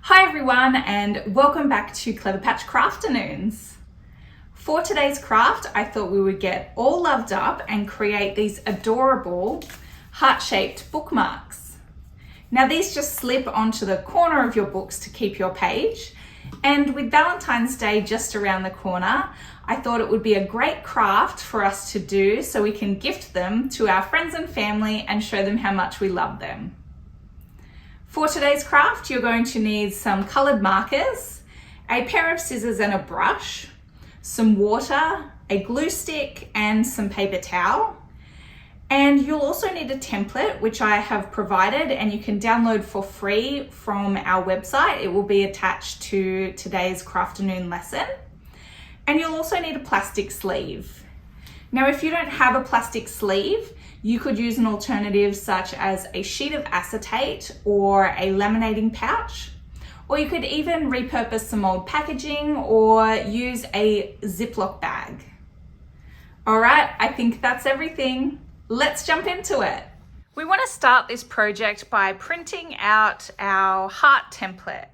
Hi everyone, and welcome back to Clever Patch Crafternoons. For today's craft, I thought we would get all loved up and create these adorable heart-shaped bookmarks. Now these just slip onto the corner of your books to keep your page, and with Valentine's Day just around the corner, I thought it would be a great craft for us to do so we can gift them to our friends and family and show them how much we love them. For today's craft, you're going to need some colored markers, a pair of scissors and a brush, some water, a glue stick, and some paper towel. And you'll also need a template, which I have provided and you can download for free from our website. It will be attached to today's Crafternoon lesson. And you'll also need a plastic sleeve. Now, if you don't have a plastic sleeve, you could use an alternative such as a sheet of acetate or a laminating pouch, or you could even repurpose some old packaging or use a Ziploc bag. All right, I think that's everything. Let's jump into it. We want to start this project by printing out our heart template.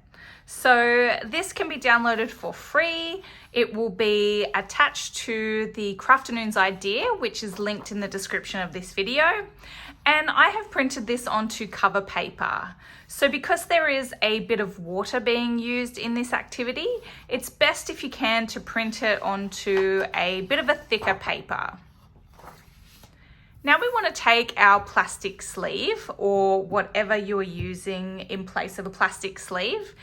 So this can be downloaded for free. It will be attached to the Crafternoons idea, which is linked in the description of this video. And I have printed this onto cover paper. So because there is a bit of water being used in this activity, it's best if you can to print it onto a bit of a thicker paper. Now we want to take our plastic sleeve or whatever you are using in place of a plastic sleeve,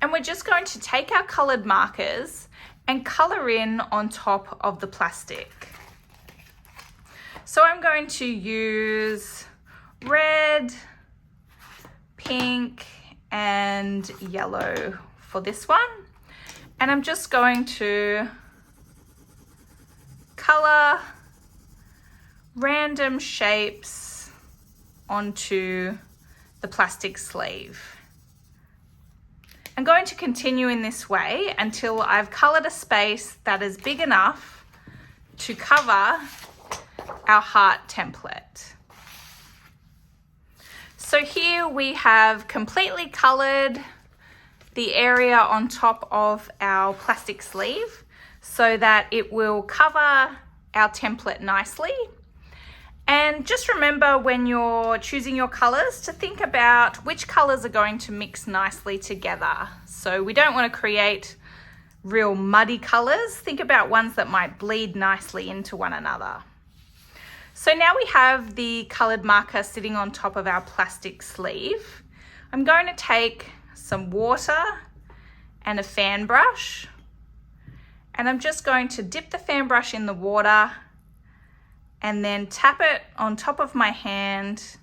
and we're just going to take our colored markers and color in on top of the plastic. So I'm going to use red, pink, and yellow for this one. And I'm just going to color random shapes onto the plastic sleeve. I'm going to continue in this way until I've colored a space that is big enough to cover our heart template. So here we have completely colored the area on top of our plastic sleeve so that it will cover our template nicely. And just remember when you're choosing your colors to think about which colors are going to mix nicely together. So we don't want to create real muddy colors. Think about ones that might bleed nicely into one another. So now we have the colored marker sitting on top of our plastic sleeve. I'm going to take some water and a fan brush, and I'm just going to dip the fan brush in the water and then tap it on top of my hand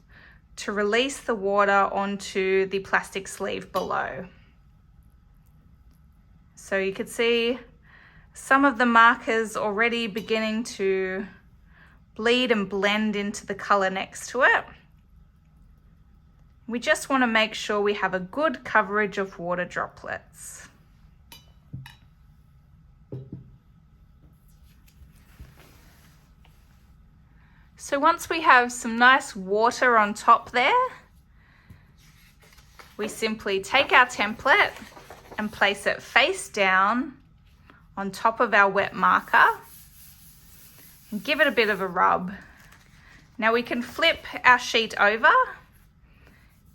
to release the water onto the plastic sleeve below. So you can see some of the markers already beginning to bleed and blend into the color next to it. We just want to make sure we have a good coverage of water droplets. So once we have some nice water on top there, we simply take our template and place it face down on top of our wet marker and give it a bit of a rub. Now we can flip our sheet over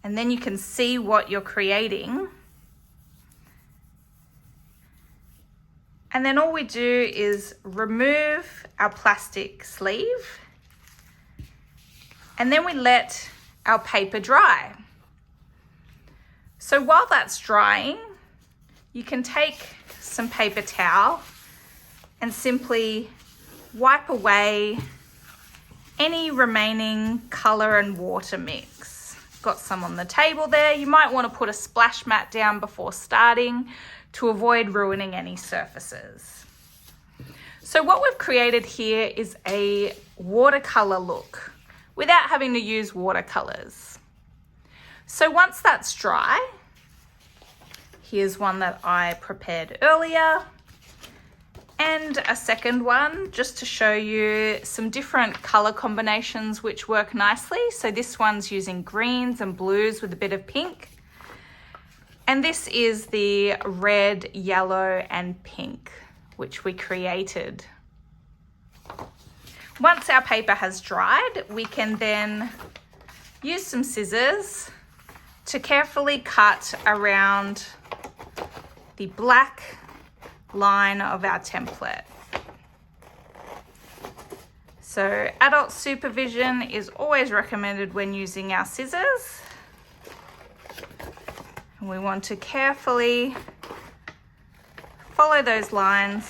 and then you can see what you're creating. And then all we do is remove our plastic sleeve, and then we let our paper dry. So while that's drying, you can take some paper towel and simply wipe away any remaining color and water mix. Got some on the table there. You might want to put a splash mat down before starting to avoid ruining any surfaces. So what we've created here is a watercolor look without having to use watercolors. So once that's dry, here's one that I prepared earlier and a second one just to show you some different color combinations which work nicely. So this one's using greens and blues with a bit of pink. And this is the red, yellow, and pink, which we created. Once our paper has dried, we can then use some scissors to carefully cut around the black line of our template. So adult supervision is always recommended when using our scissors. And we want to carefully follow those lines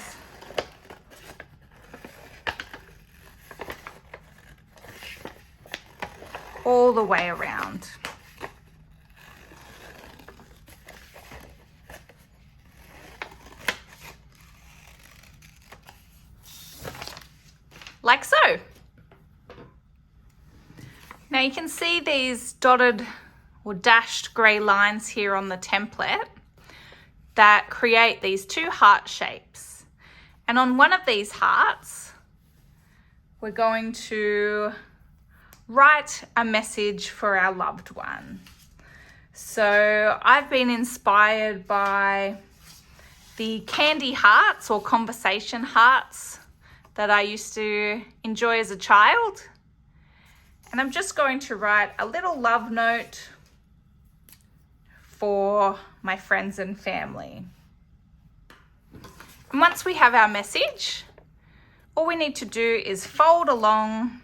all the way around. Like so. Now you can see these dotted or dashed grey lines here on the template that create these two heart shapes. And on one of these hearts, we're going to write a message for our loved one. So I've been inspired by the candy hearts or conversation hearts that I used to enjoy as a child. And I'm just going to write a little love note for my friends and family. And once we have our message, all we need to do is fold along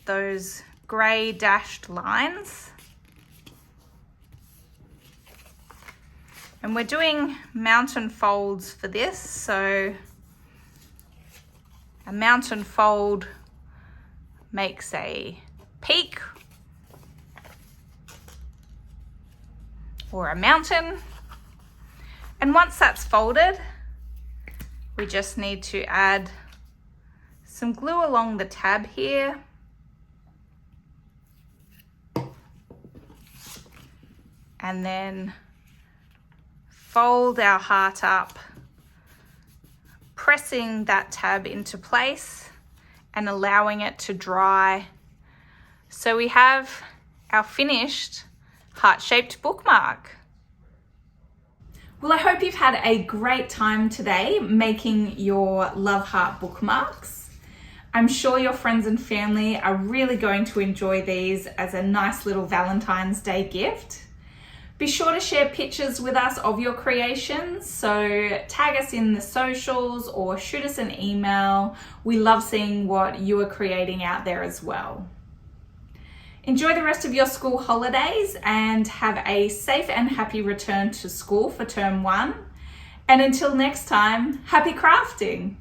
those grey dashed lines. And we're doing mountain folds for this, so a mountain fold makes a peak or a mountain. And once that's folded, we just need to add some glue along the tab here. And then fold our heart up, pressing that tab into place and allowing it to dry. So we have our finished heart-shaped bookmark. Well, I hope you've had a great time today making your love heart bookmarks. I'm sure your friends and family are really going to enjoy these as a nice little Valentine's Day gift. Be sure to share pictures with us of your creations, so tag us in the socials or shoot us an email. We love seeing what you are creating out there as well. Enjoy the rest of your school holidays and have a safe and happy return to school for term 1. And until next time, happy crafting!